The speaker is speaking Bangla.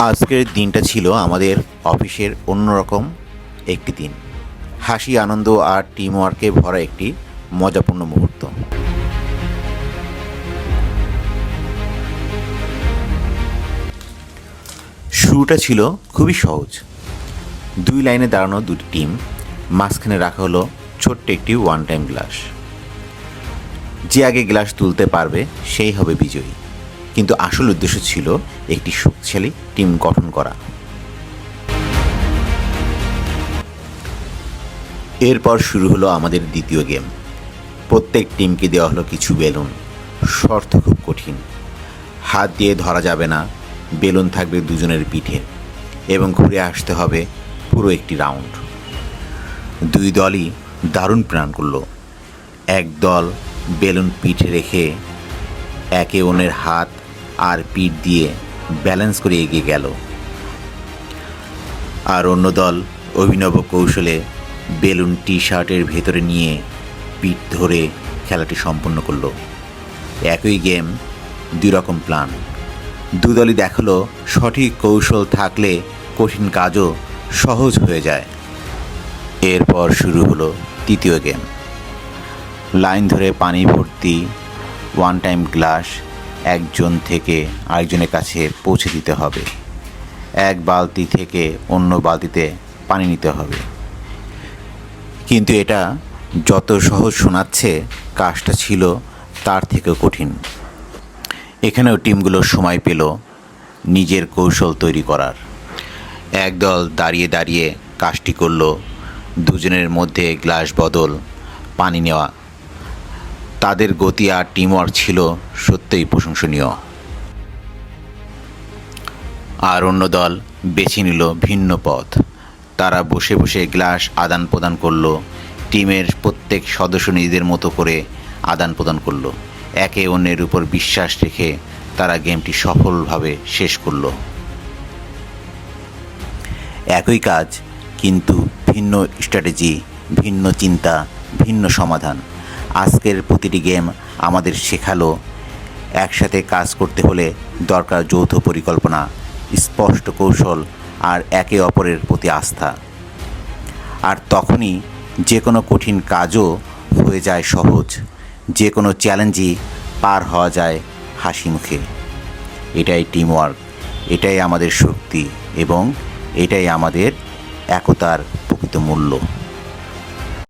আজকের দিনটা ছিল আমাদের অফিসের অন্যরকম একটি দিন। হাসি, আনন্দ আর টিমওয়ার্কে ভরা একটি মজাপূর্ণ মুহূর্ত। শুরুটা ছিল খুবই সহজ। 2 লাইনে দাঁড়ানো 2টি টিম, মাঝখানে রাখা হলো ছোট্ট একটি ওয়ান টাইম গ্লাস। যে আগে গ্লাস তুলতে পারবে সেই হবে বিজয়ী। কিন্তু আসল উদ্দেশ্য ছিল একটি শক্তিশালী টিম গঠন করা। এরপর শুরু হলো আমাদের দ্বিতীয় গেম। প্রত্যেক টিমকে দেওয়া হলো কিছু বেলুন। শর্ত খুব কঠিন। হাত দিয়ে ধরা যাবে না, বেলুন থাকবে দুজনের পিঠে এবং ঘুরে আসতে হবে পুরো একটি রাউন্ড। 2 দলই দারুণ প্ল্যান করলো। এক দল বেলুন পিঠে রেখে একে অন্যের হাত আর পিঠ দিয়ে ব্যালেন্স করে এগিয়ে গেল, আর অন্য দল অভিনব কৌশলে বেলুন টি শার্টের ভেতরে নিয়ে পিঠ ধরে খেলাটি সম্পন্ন করলো। একই গেম, 2 রকম প্ল্যান। 2 দলই দেখালো সঠিক কৌশল থাকলে কঠিন কাজও সহজ হয়ে যায়। এরপর শুরু হলো তৃতীয় গেম। লাইন ধরে পানি ভর্তি ওয়ান টাইম গ্লাস একজন থেকে আরেকজনের কাছে পৌঁছে দিতে হবে। এক বালতি থেকে অন্য বালতিতে পানি নিতে হবে। কিন্তু এটা যত সহজ শোনাচ্ছে, কাজটা ছিল তার থেকেও কঠিন। এখানেও টিমগুলো সময় পেল নিজের কৌশল তৈরি করার। একদল দাঁড়িয়ে দাঁড়িয়ে কাজটি করলো। দুজনের মধ্যে গ্লাস বদল, পানি নেওয়া। তাদের গতি আর টিমওয়ার্ক ছিল সত্যিই প্রশংসনীয়। আর অন্য দল বেছে নিল ভিন্ন পথ। তারা বসে বসে গ্লাস আদান প্রদান করলো। টিমের প্রত্যেক সদস্য নিজেদের মতো করে আদান প্রদান করলো। একে অন্যের উপর বিশ্বাস রেখে তারা গেমটি সফলভাবে শেষ করলো। একই কাজ, কিন্তু ভিন্ন স্ট্র্যাটেজি, ভিন্ন চিন্তা, ভিন্ন সমাধান। আজকের প্রতিটি গেম আমাদের শেখালো একসাথে কাজ করতে হলে দরকার যৌথ পরিকল্পনা, স্পষ্ট কৌশল আর একে অপরের প্রতি আস্থা। আর তখনই যে কোনো কঠিন কাজও হয়ে যায় সহজ, যে কোনো চ্যালেঞ্জই পার হওয়া যায় হাসি মুখে। এটাই টিমওয়ার্ক, এটাই আমাদের শক্তি এবং এটাই আমাদের একতার প্রকৃত মূল্য।